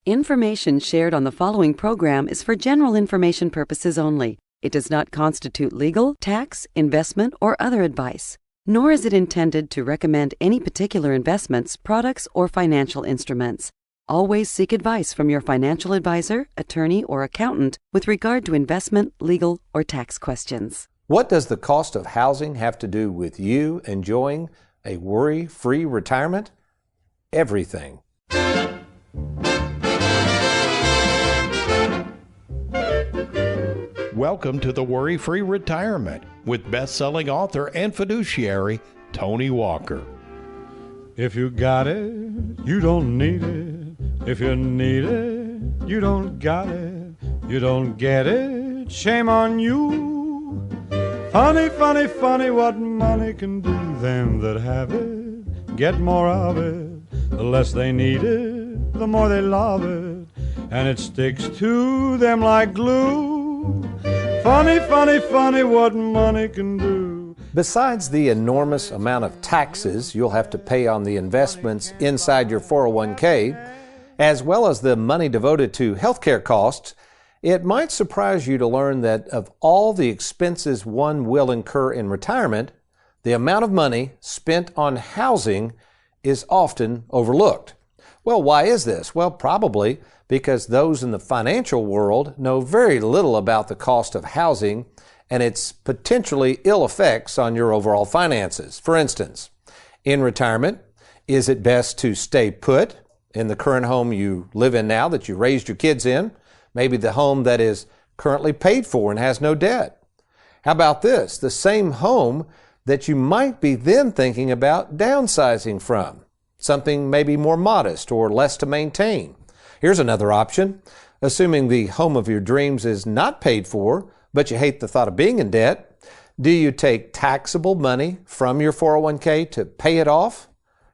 Information shared on the following program is for general information purposes only. It does not constitute legal, tax, investment, or other advice, nor is it intended to recommend any particular investments, products, or financial instruments. Always seek advice from your financial advisor, attorney, or accountant with regard to investment, legal, or tax questions. What does the cost of housing have to do with you enjoying a worry-free retirement? Everything. Welcome to the Worry-Free Retirement with best-selling author and fiduciary Tony Walker. If you got it, you don't need it. If you need it, you don't got it. You don't get it, shame on you. Funny, funny, funny what money can do. Them that have it get more of it. The less they need it, the more they love it. And it sticks to them like glue. Funny, funny, funny what money can do. Besides the enormous amount of taxes you'll have to pay on the investments inside your 401k, as well as the money devoted to healthcare costs, it might surprise you to learn that of all the expenses one will incur in retirement, the amount of money spent on housing is often overlooked. Well, why is this? Well, probably because those in the financial world know very little about the cost of housing and its potentially ill effects on your overall finances. For instance, in retirement, is it best to stay put in the current home you live in now that you raised your kids in? Maybe the home that is currently paid for and has no debt. How about this? The same home that you might be then thinking about downsizing from. Something maybe more modest or less to maintain. Here's another option. Assuming the home of your dreams is not paid for, but you hate the thought of being in debt, do you take taxable money from your 401k to pay it off?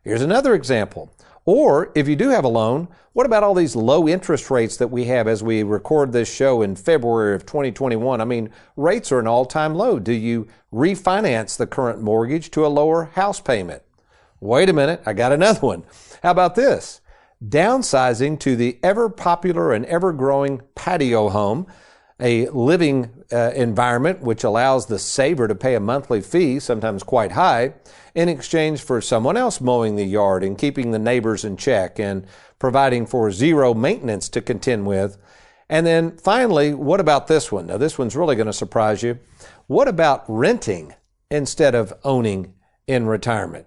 Here's another example. Or if you do have a loan, what about all these low interest rates that we have as we record this show in February of 2021? I mean, rates are an all-time low. Do you refinance the current mortgage to a lower house payment? Wait a minute, I got another one. How about this? Downsizing to the ever-popular and ever-growing patio home, a living environment which allows the saver to pay a monthly fee, sometimes quite high, in exchange for someone else mowing the yard and keeping the neighbors in check and providing for zero maintenance to contend with. And then finally, what about this one? Now, this one's really going to surprise you. What about renting instead of owning in retirement?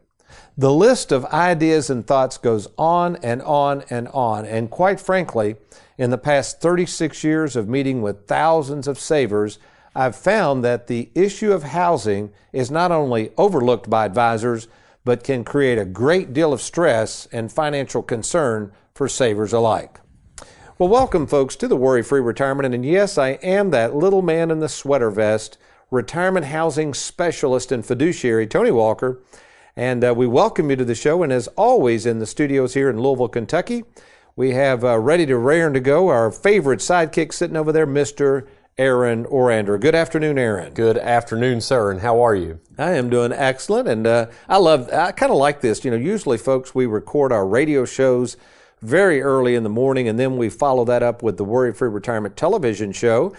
The list of ideas and thoughts goes on and on and on. And quite frankly, in the past 36 years of meeting with thousands of savers, I've found that the issue of housing is not only overlooked by advisors, but can create a great deal of stress and financial concern for savers alike. Well, welcome, folks, to the Worry-Free Retirement. And yes, I am that little man in the sweater vest, retirement housing specialist and fiduciary, Tony Walker. And we welcome you to the show. And as always, in the studios here in Louisville, Kentucky, we have ready to raring to go our favorite sidekick sitting over there, Mr. Aaron Orander. Good afternoon, Aaron. Good afternoon, sir. And how are you? I am doing excellent. And I kind of like this. You know, usually, folks, we record our radio shows very early in the morning, and then we follow that up with the Worry-Free Retirement television show.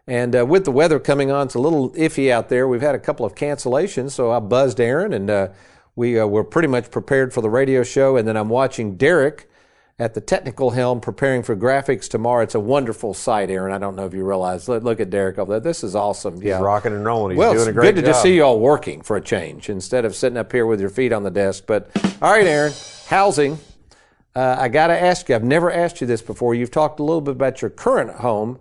And with the weather coming on, it's a little iffy out there. We've had a couple of cancellations, so I buzzed Aaron, and we were pretty much prepared for the radio show. And then I'm watching Derek at the technical helm preparing for graphics tomorrow. It's a wonderful sight, Aaron. I don't know if you realize. Look at Derek over there. This is awesome. He's rocking and rolling. He's well, doing a great job. It's good to just see you all working for a change instead of sitting up here with your feet on the desk. But all right, Aaron, housing. I got to ask you, I've never asked you this before. You've talked a little bit about your current home,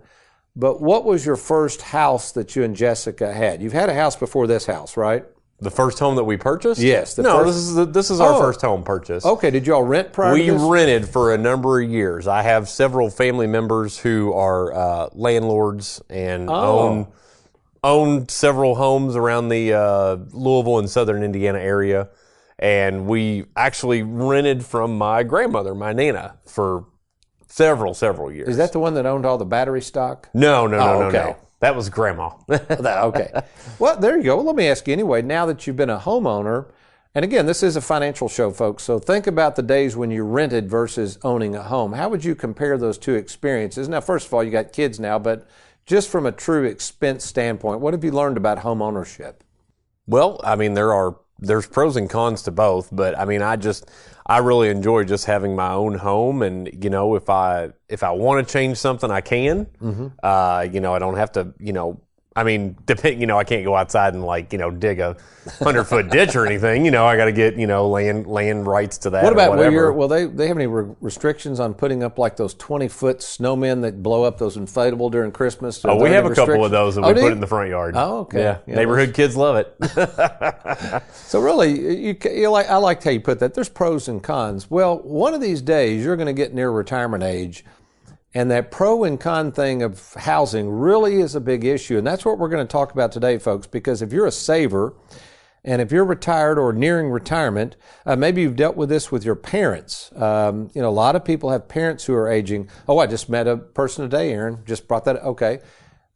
but what was your first house that you and Jessica had? You've had a house before this house, right? The first home that we purchased? Yes. This is our first home purchase. Okay. Did you all rent prior to this? We rented for a number of years. I have several family members who are landlords and own several homes around the Louisville and southern Indiana area. And we actually rented from my grandmother, my Nana, for several years. Is that the one that owned all the battery stock? No. That was Grandma. Okay. Well, there you go. Well, let me ask you anyway, now that you've been a homeowner, And again, this is a financial show, folks. So think about the days when you rented versus owning a home. How would you compare those two experiences? Now, first of all, you got kids now, but just from a true expense standpoint, what have you learned about home ownership? Well, I mean, there's pros and cons to both, but I mean, I really enjoy just having my own home, and you know, if I want to change something, I can. Mm-hmm. You know, I don't have to. You know, I mean, I can't go outside and dig a 100-foot ditch or anything. You know, I got to get land rights to that. What about where they have any restrictions on putting up like those 20-foot snowmen that blow up those inflatable during Christmas? Oh, we have a couple of those that we put in the front yard. Oh, okay. Yeah, neighborhood kids love it. So really, I liked how you put that. There's pros and cons. Well, one of these days you're going to get near retirement age, and that pro and con thing of housing really is a big issue. And that's what we're going to talk about today, folks, because if you're a saver and if you're retired or nearing retirement, maybe you've dealt with this with your parents. A lot of people have parents who are aging. Oh, I just met a person today, Aaron, just brought that. Okay.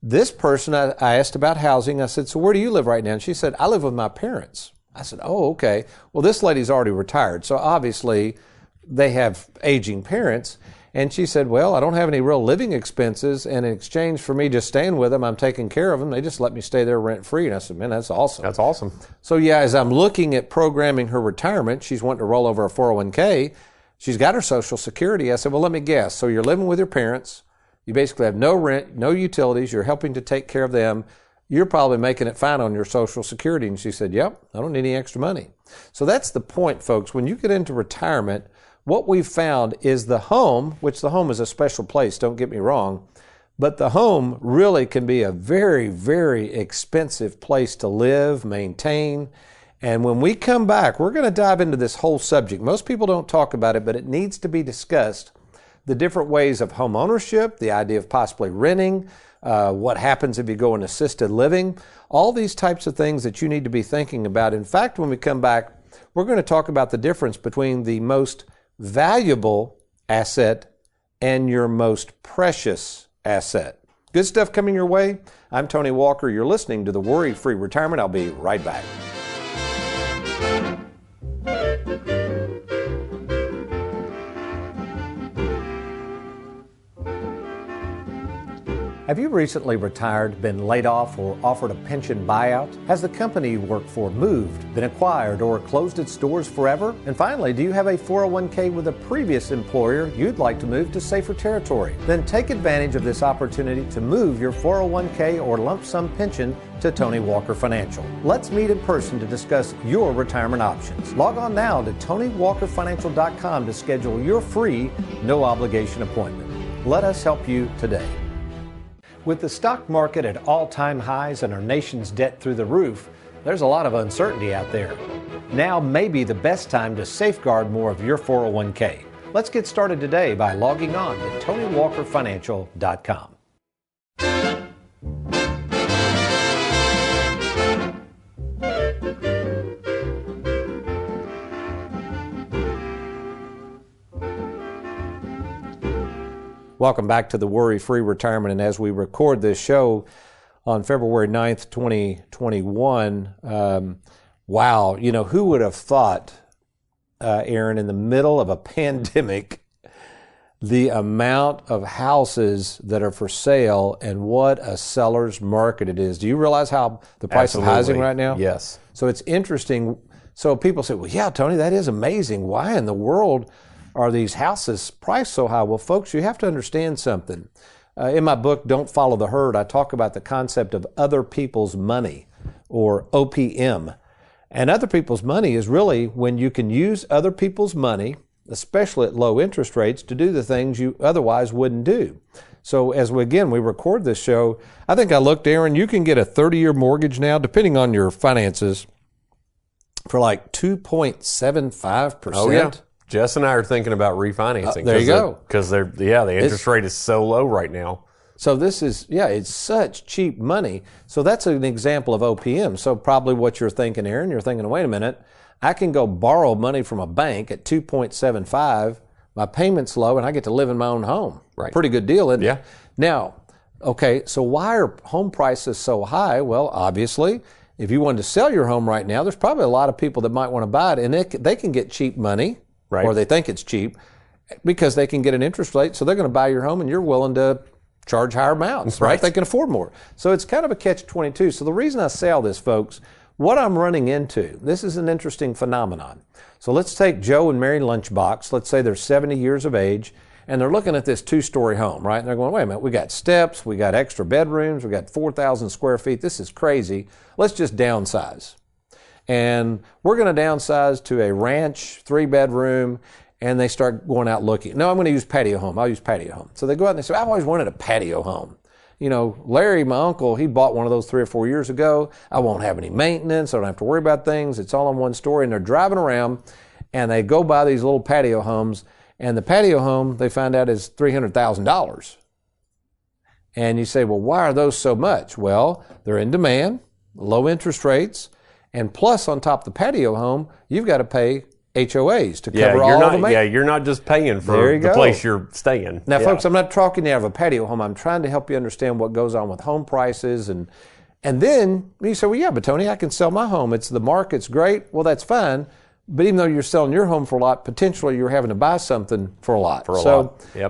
This person, I asked about housing. I said, so where do you live right now? And she said, I live with my parents. I said, oh, okay. Well, this lady's already retired. So obviously they have aging parents. And she said, well, I don't have any real living expenses, and in exchange for me just staying with them, I'm taking care of them. They just let me stay there rent-free. And I said, man, that's awesome. That's awesome. So, yeah, as I'm looking at programming her retirement, she's wanting to roll over a 401k. She's got her Social Security. I said, well, let me guess. So you're living with your parents. You basically have no rent, no utilities. You're helping to take care of them. You're probably making it fine on your Social Security. And she said, yep, I don't need any extra money. So that's the point, folks. When you get into retirement, what we've found is the home, which the home is a special place, don't get me wrong, but the home really can be a very, very expensive place to live, maintain. And when we come back, we're going to dive into this whole subject. Most people don't talk about it, but it needs to be discussed. The different ways of home ownership, the idea of possibly renting, what happens if you go in assisted living, all these types of things that you need to be thinking about. In fact, when we come back, we're going to talk about the difference between the most valuable asset and your most precious asset. Good stuff coming your way. I'm Tony Walker. You're listening to The Worry-Free Retirement. I'll be right back. Have you recently retired, been laid off, or offered a pension buyout? Has the company you work for moved, been acquired, or closed its doors forever? And finally, do you have a 401k with a previous employer you'd like to move to safer territory? Then take advantage of this opportunity to move your 401k or lump sum pension to Tony Walker Financial. Let's meet in person to discuss your retirement options. Log on now to TonyWalkerFinancial.com to schedule your free, no obligation appointment. Let us help you today. With the stock market at all-time highs and our nation's debt through the roof, there's a lot of uncertainty out there. Now may be the best time to safeguard more of your 401k. Let's get started today by logging on to TonyWalkerFinancial.com. Welcome back to the Worry-Free Retirement. And as we record this show on February 9th, 2021, wow, who would have thought, Aaron, in the middle of a pandemic, the amount of houses that are for sale and what a seller's market it is. Do you realize how the price of housing right now? Yes. So it's interesting. So people say, well, yeah, Tony, that is amazing. Why in the world are these houses priced so high? Well, folks, you have to understand something. In my book, Don't Follow the Herd, I talk about the concept of other people's money, or OPM. And other people's money is really when you can use other people's money, especially at low interest rates, to do the things you otherwise wouldn't do. So as we record this show, I think I looked, Aaron, you can get a 30-year mortgage now, depending on your finances, for like 2.75%. Oh, yeah. Jess and I are thinking about refinancing. There you go. Because the interest rate is so low right now. So this is, it's such cheap money. So that's an example of OPM. So probably what you're thinking, Aaron, you're thinking, wait a minute, I can go borrow money from a bank at 2.75, my payment's low, and I get to live in my own home. Right. Pretty good deal, isn't it? Yeah. Now, okay, so why are home prices so high? Well, obviously, If you wanted to sell your home right now, there's probably a lot of people that might want to buy it, and they can get cheap money, Right. or they think it's cheap, because they can get an interest rate, so they're going to buy your home, and you're willing to charge higher amounts, right? They can afford more. So it's kind of a catch-22. So the reason I say all this, folks, what I'm running into, this is an interesting phenomenon. So let's take Joe and Mary Lunchbox. Let's say they're 70 years of age, and they're looking at this 2-story home, right? And they're going, wait a minute, we got steps, we got extra bedrooms, we got 4,000 square feet. This is crazy. Let's just downsize. And we're going to downsize to a ranch, 3-bedroom, and they start going out looking. No, I'm going to use patio home. I'll use patio home. So they go out and they say, I've always wanted a patio home. You know, Larry, my uncle, he bought one of those 3 or 4 years ago. I won't have any maintenance. I don't have to worry about things. It's all in one story. And they're driving around, and they go by these little patio homes, and the patio home, they find out, is $300,000. And you say, well, why are those so much? Well, they're in demand, low interest rates, and plus on top of the patio home, you've got to pay HOAs to cover all the maintenance. Yeah, you're not just paying for the place you're staying. Now, folks, I'm not talking out of a patio home. I'm trying to help you understand what goes on with home prices. And then you say, well, yeah, but Tony, I can sell my home. The market's great. Well, that's fine. But even though you're selling your home for a lot, potentially you're having to buy something for a lot.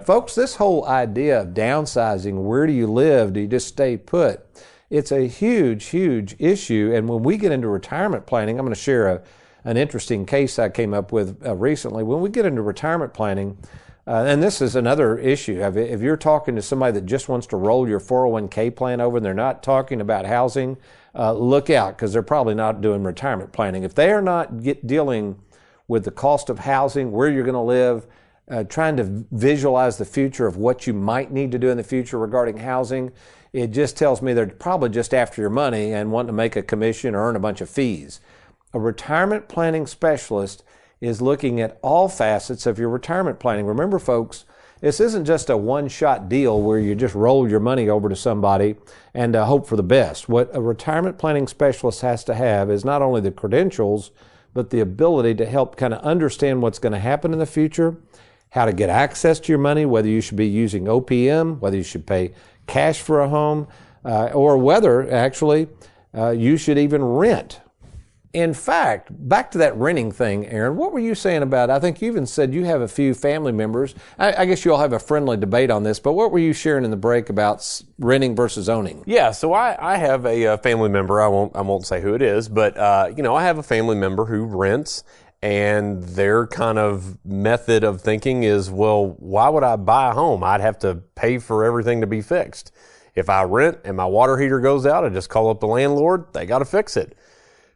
Folks, this whole idea of downsizing, where do you live? Do you just stay put? It's a huge, huge issue. And when we get into retirement planning, I'm going to share an interesting case I came up with recently. When we get into retirement planning, and this is another issue, if you're talking to somebody that just wants to roll your 401k plan over and they're not talking about housing, look out, because they're probably not doing retirement planning. If they are not dealing with the cost of housing, where you're going to live, trying to visualize the future of what you might need to do in the future regarding housing, it just tells me they're probably just after your money and wanting to make a commission or earn a bunch of fees. A retirement planning specialist is looking at all facets of your retirement planning. Remember, folks, this isn't just a one-shot deal where you just roll your money over to somebody and hope for the best. What a retirement planning specialist has to have is not only the credentials, but the ability to help kind of understand what's going to happen in the future, how to get access to your money, whether you should be using OPM, whether you should pay cash for a home, or whether actually you should even rent. In fact, back to that renting thing, Aaron, what were you saying about, I think you even said you have a few family members. I guess you all have a friendly debate on this, but what were you sharing in the break about renting versus owning? Yeah, so I have a family member, I won't say who it is, but I have a family member who rents, and their kind of method of thinking is, well, why would I buy a home? I'd have to pay for everything to be fixed. If I rent and my water heater goes out, I just call up the landlord, they got to fix it.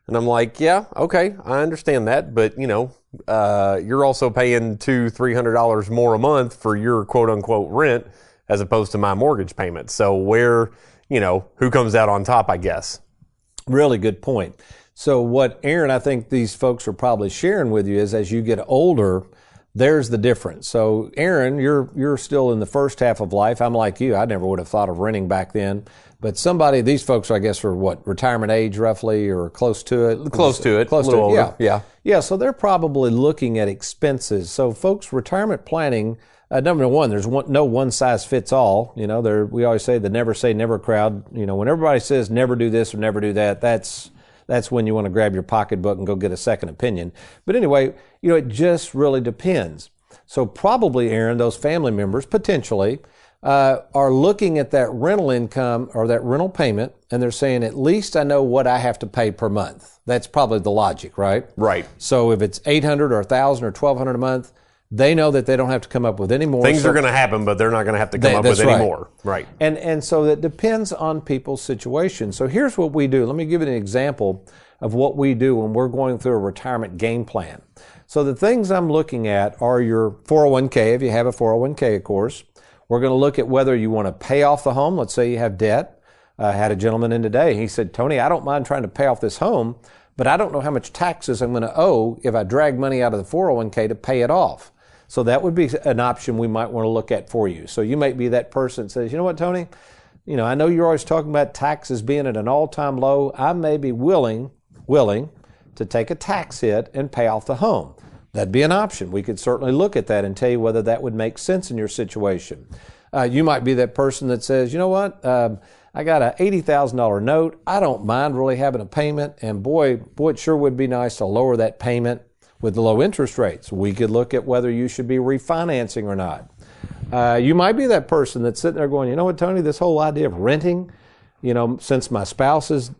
And I'm like, yeah, okay, I understand that, but you're also paying $200-300 more a month for your quote unquote rent as opposed to my mortgage payment. So who comes out on top, I guess? Really good point. So what, Aaron, I think these folks are probably sharing with you is as you get older, there's the difference. So Aaron, you're still in the first half of life. I'm like you. I never would have thought of renting back then. But these folks, I guess, are what, retirement age roughly or close to it? Close to it. A little older. Yeah, so they're probably looking at expenses. So folks, retirement planning, number one, there's no one size fits all. We always say the never say never crowd. When everybody says never do this or never do that, that's when you want to grab your pocketbook and go get a second opinion. But anyway, it just really depends. So probably, Aaron, those family members potentially are looking at that rental income or that rental payment, and they're saying, at least I know what I have to pay per month. That's probably the logic, right? Right. So if it's $800 or $1,000 or $1,200 a month, they know that they don't have to come up with any more. Things are going to happen, but they're not going to have to come up with any more. Right. And so that depends on people's situation. So here's what we do. Let me give you an example of what we do when we're going through a retirement game plan. So the things I'm looking at are your 401k, if you have a 401k, of course. We're going to look at whether you want to pay off the home. Let's say you have debt. I had a gentleman in today. He said, Tony, I don't mind trying to pay off this home, but I don't know how much taxes I'm going to owe if I drag money out of the 401k to pay it off. So that would be an option we might want to look at for you. So you might be that person that says, you know what, Tony, I know you're always talking about taxes being at an all-time low. I may be willing to take a tax hit and pay off the home. That'd be an option. We could certainly look at that and tell you whether that would make sense in your situation. You might be that person that says, you know what, I got a $80,000 note. I don't mind really having a payment, and boy, it sure would be nice to lower that payment with the low interest rates. We could look at whether you should be refinancing or not. You might be that person that's sitting there going, you know what, Tony, this whole idea of renting, since my spouse has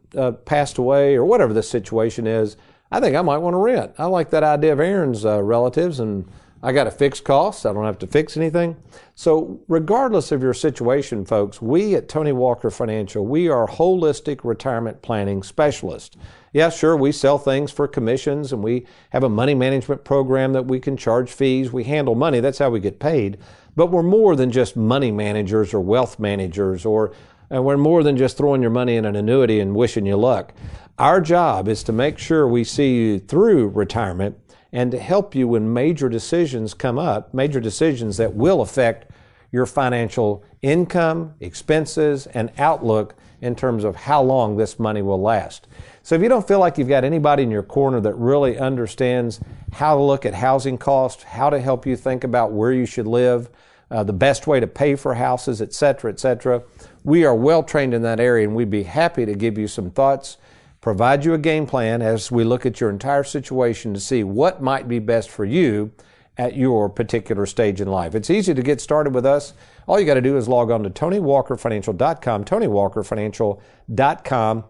passed away or whatever the situation is, I think I might want to rent. I like that idea of Aaron's relatives, and I got a fixed cost. I don't have to fix anything. So regardless of your situation, folks, we at Tony Walker Financial, we are holistic retirement planning specialists. Yeah, sure, we sell things for commissions, and we have a money management program that we can charge fees. We handle money. That's how we get paid. But we're more than just money managers or wealth managers, and we're more than just throwing your money in an annuity and wishing you luck. Our job is to make sure we see you through retirement and to help you when major decisions come up, major decisions that will affect your financial income, expenses, and outlook in terms of how long this money will last. So if you don't feel like you've got anybody in your corner that really understands how to look at housing costs, how to help you think about where you should live, the best way to pay for houses, etc., we are well trained in that area, and we'd be happy to give you some thoughts, provide you a game plan as we look at your entire situation to see what might be best for you at your particular stage in life. It's easy to get started with us. All you got to do is log on to TonyWalkerFinancial.com, TonyWalkerFinancial.com,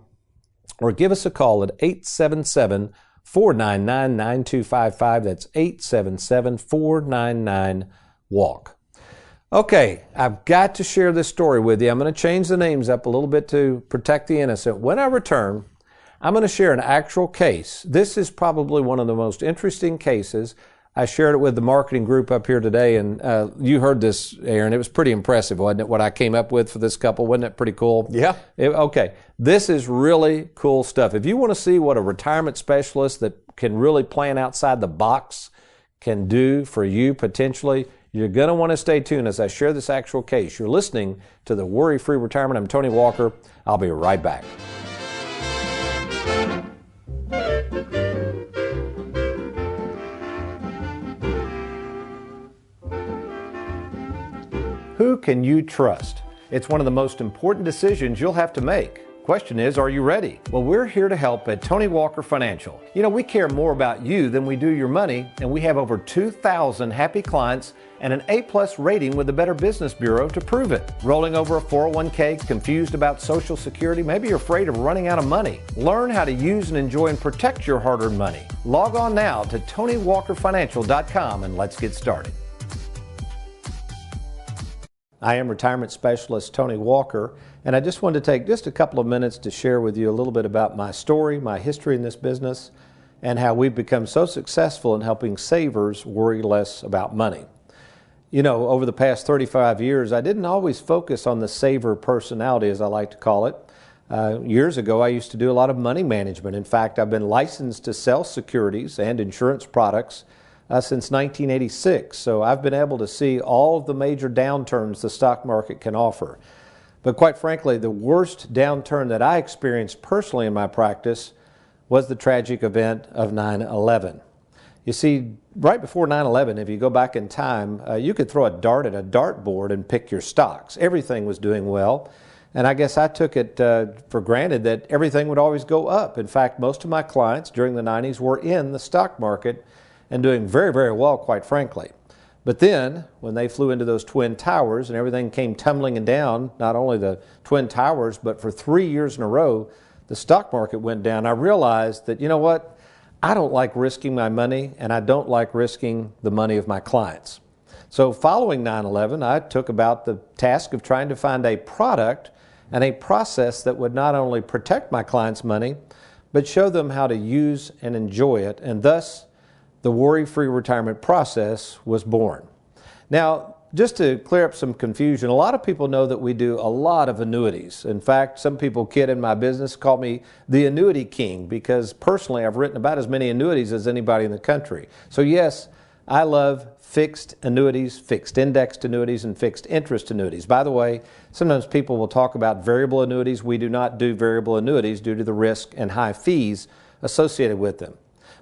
or give us a call at 877-499-9255. That's 877-499-WALK. Okay, I've got to share this story with you. I'm going to change the names up a little bit to protect the innocent. When I return, I'm going to share an actual case. This is probably one of the most interesting cases. I shared it with the marketing group up here today, and you heard this, Aaron. It was pretty impressive, wasn't it, what I came up with for this couple? Wasn't it pretty cool? Yeah. Okay, this is really cool stuff. If you want to see what a retirement specialist that can really plan outside the box can do for you potentially, you're going to want to stay tuned as I share this actual case. You're listening to the Worry-Free Retirement. I'm Tony Walker. I'll be right back. Who can you trust? It's one of the most important decisions you'll have to make. Question is, are you ready? Well, we're here to help at Tony Walker Financial. We care more about you than we do your money, and we have over 2,000 happy clients and an A-plus rating with the Better Business Bureau to prove it. Rolling over a 401k, confused about Social Security, maybe you're afraid of running out of money. Learn how to use and enjoy and protect your hard-earned money. Log on now to TonyWalkerFinancial.com and let's get started. I am retirement specialist Tony Walker, and I just wanted to take just a couple of minutes to share with you a little bit about my story, my history in this business, and how we've become so successful in helping savers worry less about money. Over the past 35 years, I didn't always focus on the saver personality, as I like to call it. Years ago, I used to do a lot of money management. In fact, I've been licensed to sell securities and insurance products since 1986. So I've been able to see all of the major downturns the stock market can offer. But quite frankly, the worst downturn that I experienced personally in my practice was the tragic event of 9/11. You see, right before 9/11, if you go back in time, you could throw a dart at a dartboard and pick your stocks. Everything was doing well. And I guess I took it for granted that everything would always go up. In fact, most of my clients during the 90s were in the stock market and doing very, very well, quite frankly. But then, when they flew into those Twin Towers and everything came tumbling down, not only the Twin Towers, but for 3 years in a row, the stock market went down. I realized that, you know what? I don't like risking my money, and I don't like risking the money of my clients. So following 9/11, I took about the task of trying to find a product and a process that would not only protect my clients' money, but show them how to use and enjoy it, and thus the worry-free retirement process was born. Now, just to clear up some confusion, a lot of people know that we do a lot of annuities. In fact, some people kid in my business, call me the annuity king, because personally I've written about as many annuities as anybody in the country. So yes, I love fixed annuities, fixed indexed annuities, and fixed interest annuities. By the way, sometimes people will talk about variable annuities. We do not do variable annuities due to the risk and high fees associated with them.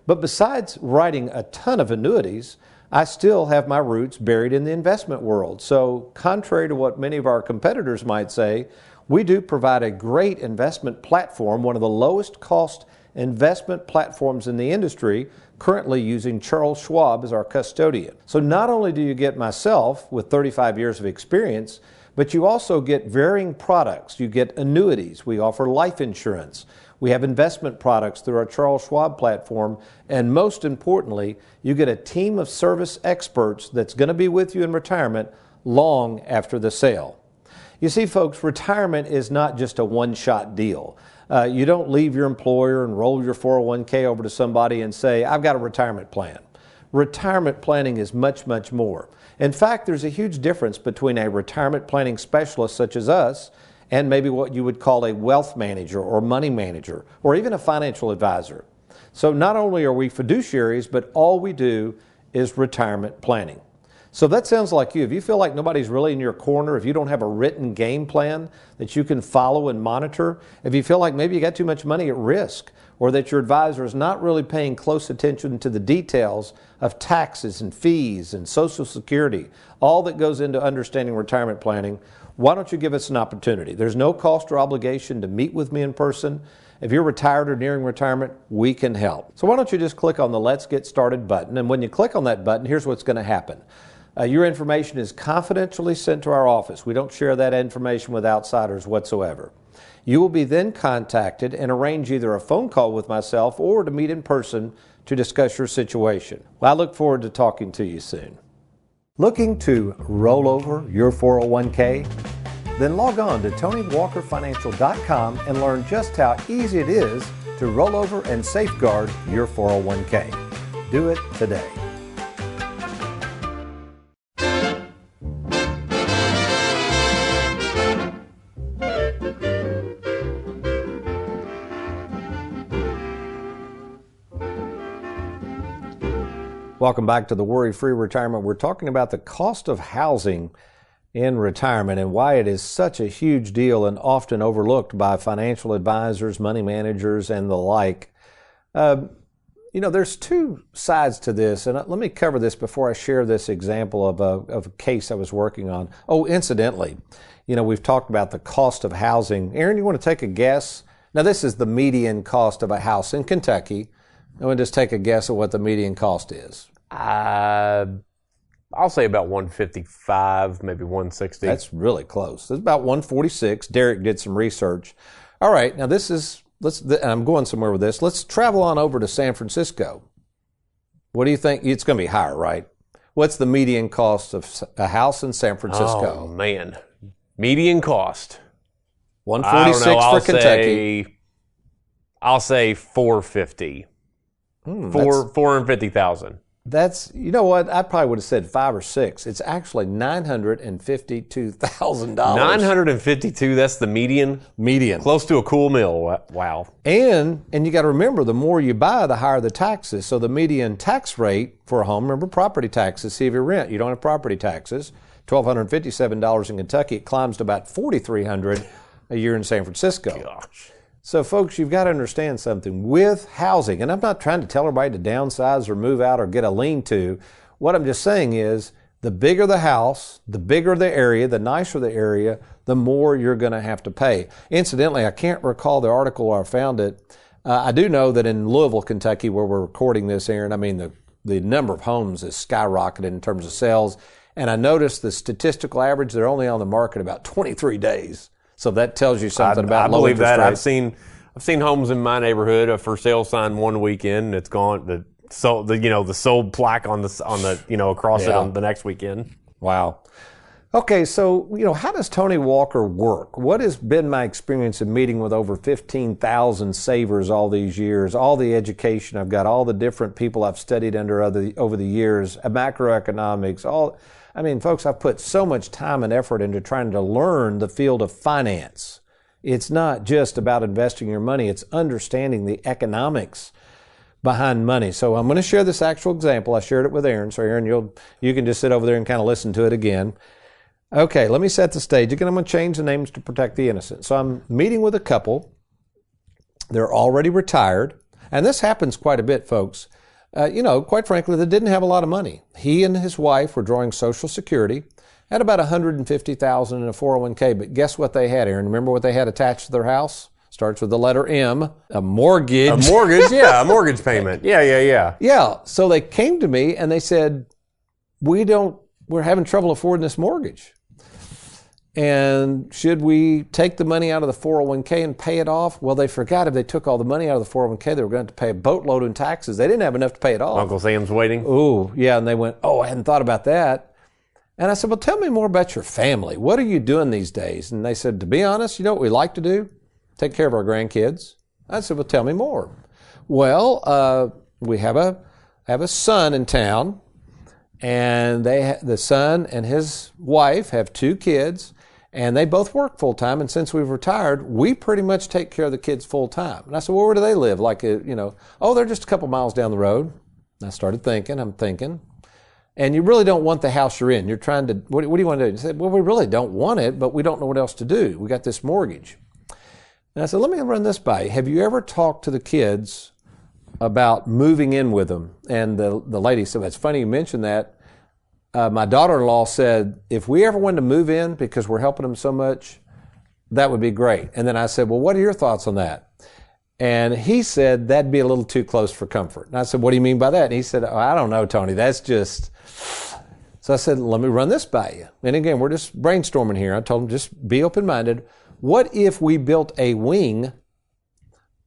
But besides writing a ton of annuities, I still have my roots buried in the investment world. So contrary to what many of our competitors might say, we do provide a great investment platform, one of the lowest cost investment platforms in the industry, currently using Charles Schwab as our custodian. So not only do you get myself with 35 years of experience, but you also get varying products. You get annuities. We offer life insurance. We have investment products through our Charles Schwab platform. And most importantly, you get a team of service experts that's going to be with you in retirement long after the sale. You see, folks, retirement is not just a one-shot deal. You don't leave your employer and roll your 401k over to somebody and say, I've got a retirement plan. Retirement planning is much, much more. In fact, there's a huge difference between a retirement planning specialist such as us and maybe what you would call a wealth manager or money manager or even a financial advisor. So not only are we fiduciaries, but all we do is retirement planning. So that sounds like you. If you feel like nobody's really in your corner, if you don't have a written game plan that you can follow and monitor, if you feel like maybe you got too much money at risk, or that your advisor is not really paying close attention to the details of taxes and fees and Social Security, all that goes into understanding retirement planning, why don't you give us an opportunity? There's no cost or obligation to meet with me in person. If you're retired or nearing retirement, we can help. So why don't you just click on the Let's Get Started button, and when you click on that button, here's what's going to happen. Your information is confidentially sent to our office. We don't share that information with outsiders whatsoever. You will be then contacted and arrange either a phone call with myself or to meet in person to discuss your situation. Well, I look forward to talking to you soon. Looking to roll over your 401k? Then log on to TonyWalkerFinancial.com and learn just how easy it is to roll over and safeguard your 401k. Do it today. Welcome back to the Worry-Free Retirement. We're talking about the cost of housing in retirement and why it is such a huge deal and often overlooked by financial advisors, money managers, and the like. There's two sides to this, and let me cover this before I share this example of a case I was working on. Oh, incidentally, we've talked about the cost of housing. Aaron, you want to take a guess? Now, this is the median cost of a house in Kentucky. I want to just take a guess at what the median cost is. I'll say about 155, maybe 160. That's really close. It's about 146. Derek did some research. All right, now I'm going somewhere with this. Let's travel on over to San Francisco. What do you think? It's going to be higher, right? What's the median cost of a house in San Francisco? Oh, man. Median cost. 146 for Kentucky. I'll say 450. 450,000. That's, you know what? I probably would have said 5 or 6. It's actually $952,000. 952. That's the median. Median. Close to a cool meal. Wow. And you got to remember, the more you buy, the higher the taxes. So the median tax rate for a home. Remember property taxes. See if you rent. You don't have property taxes. $1,257 in Kentucky. It climbs to about $4,300 a year in San Francisco. Gosh. So, folks, you've got to understand something. With housing, and I'm not trying to tell everybody to downsize or move out or get a lean-to. What I'm just saying is the bigger the house, the bigger the area, the nicer the area, the more you're going to have to pay. Incidentally, I can't recall the article where I found it. I do know that in Louisville, Kentucky, where we're recording this, Aaron, the number of homes has skyrocketed in terms of sales. And I noticed the statistical average, they're only on the market about 23 days. So that tells you something about low interest rates. I believe that. I've seen homes in my neighborhood, a for sale sign one weekend. It's gone. The sold plaque on the across it on the next weekend. Wow. Okay, so how does Tony Walker work? What has been my experience in meeting with over 15,000 savers all these years? All the education I've got, all the different people I've studied under over the years, macroeconomics, all. I mean, folks, I've put so much time and effort into trying to learn the field of finance. It's not just about investing your money. It's understanding the economics behind money. So I'm going to share this actual example. I shared it with Aaron. So Aaron, you can just sit over there and kind of listen to it again. Okay, let me set the stage. Again, I'm going to change the names to protect the innocent. So I'm meeting with a couple. They're already retired. And this happens quite a bit, folks. quite frankly, they didn't have a lot of money. He and his wife were drawing Social Security, had about $150,000 in a 401k, but guess what they had, Aaron? Remember what they had attached to their house? Starts with the letter M, a mortgage. A mortgage, yeah, a mortgage payment. Yeah. Yeah, so they came to me and they said, we're having trouble affording this mortgage. And should we take the money out of the 401k and pay it off? Well, they forgot if they took all the money out of the 401k, they were going to pay a boatload in taxes. They didn't have enough to pay it off. Uncle Sam's waiting. Ooh, yeah, and they went, I hadn't thought about that. And I said, well, tell me more about your family. What are you doing these days? And they said, to be honest, you know what we like to do? Take care of our grandkids. I said, well, tell me more. Well, we have a son in town, and the son and his wife have 2 kids, and they both work full time. And since we've retired, we pretty much take care of the kids full time. And I said, well, where do they live? They're just a couple miles down the road. And I started thinking. And you really don't want the house you're in. You're trying to, what do you want to do? He said, well, we really don't want it, but we don't know what else to do. We got this mortgage. And I said, let me run this by you. Have you ever talked to the kids about moving in with them? And the lady said, it's funny you mentioned that. My daughter-in-law said, if we ever wanted to move in because we're helping them so much, that would be great. And then I said, well, what are your thoughts on that? And he said, that'd be a little too close for comfort. And I said, what do you mean by that? And he said, I don't know, Tony. That's just... So I said, let me run this by you. And again, we're just brainstorming here. I told him, just be open-minded. What if we built a wing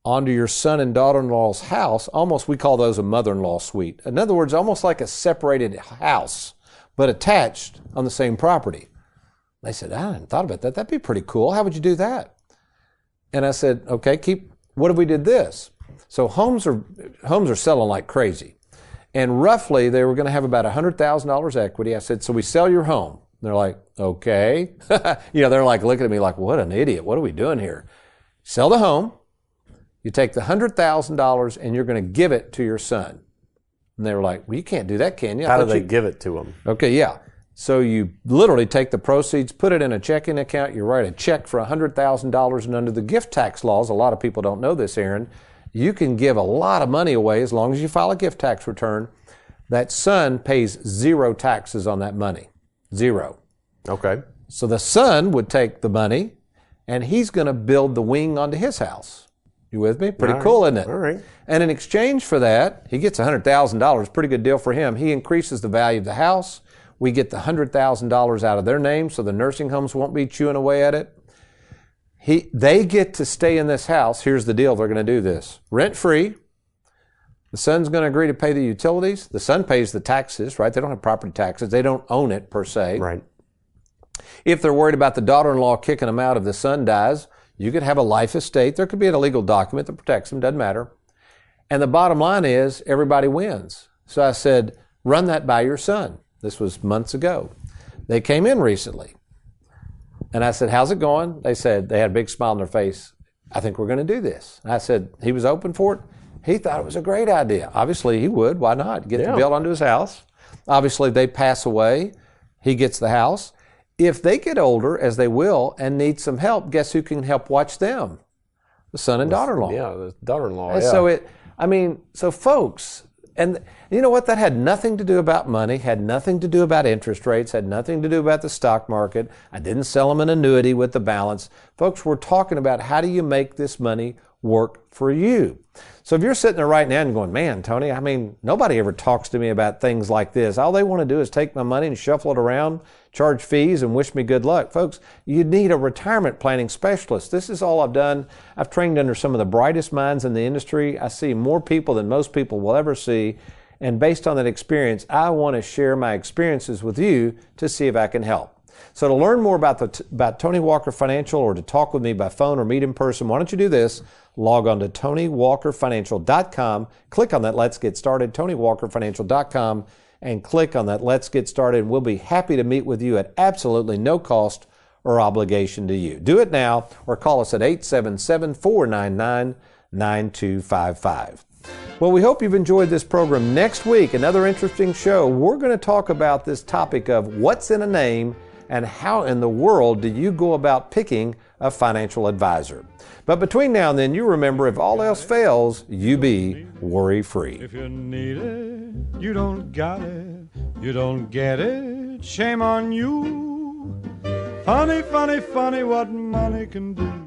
onto your son and daughter-in-law's house? Almost, we call those a mother-in-law suite. In other words, almost like a separated house, but attached on the same property. They said, I hadn't thought about that. That'd be pretty cool. How would you do that? And I said, okay, what if we did this? So homes are selling like crazy. And roughly, they were going to have about $100,000 equity. I said, so we sell your home. They're like, okay. They're like looking at me like, what an idiot. What are we doing here? Sell the home. You take the $100,000 and you're going to give it to your son. And they were like, well, you can't do that, can you? How do they give it to him? Okay, yeah. So you literally take the proceeds, put it in a checking account, you write a check for $100,000, and under the gift tax laws, a lot of people don't know this, Aaron, you can give a lot of money away as long as you file a gift tax return. That son pays 0 taxes on that money. 0. Okay. So the son would take the money, and he's going to build the wing onto his house. You with me? Pretty cool, isn't it? All right. And in exchange for that, he gets $100,000. Pretty good deal for him. He increases the value of the house. We get the $100,000 out of their name, so the nursing homes won't be chewing away at it. They get to stay in this house. Here's the deal. They're going to do this. Rent-free. The son's going to agree to pay the utilities. The son pays the taxes, right? They don't have property taxes. They don't own it, per se. Right. If they're worried about the daughter-in-law kicking them out if the son dies, you could have a life estate. There could be a legal document that protects them. Doesn't matter. And the bottom line is everybody wins. So I said, run that by your son. This was months ago. They came in recently. And I said, how's it going? They said, they had a big smile on their face. I think we're going to do this. I said, he was open for it. He thought it was a great idea. Obviously, he would. Why not? Get the bill onto his house. Obviously, they pass away. He gets the house. If they get older, as they will, and need some help, guess who can help watch them? The son and daughter-in-law. Yeah, the daughter-in-law. And so folks, and you know what? That had nothing to do about money, had nothing to do about interest rates, had nothing to do about the stock market. I didn't sell them an annuity with the balance. Folks, we're talking about how do you make this money work for you. So if you're sitting there right now and going, man, Tony, nobody ever talks to me about things like this. All they want to do is take my money and shuffle it around, charge fees, and wish me good luck. Folks, you need a retirement planning specialist. This is all I've done. I've trained under some of the brightest minds in the industry. I see more people than most people will ever see. And based on that experience, I want to share my experiences with you to see if I can help. So to learn more about Tony Walker Financial, or to talk with me by phone or meet in person, why don't you do this? Log on to TonyWalkerFinancial.com. Click on that Let's Get Started, TonyWalkerFinancial.com, and click on that Let's Get Started. We'll be happy to meet with you at absolutely no cost or obligation to you. Do it now or call us at 877-499-9255. Well, we hope you've enjoyed this program. Next week, another interesting show. We're going to talk about this topic of what's in a name and how in the world do you go about picking a financial advisor? But between now and then, you remember, if all else fails, you be worry-free. If you need it, you don't got it, you don't get it, shame on you. Funny, funny, funny what money can do.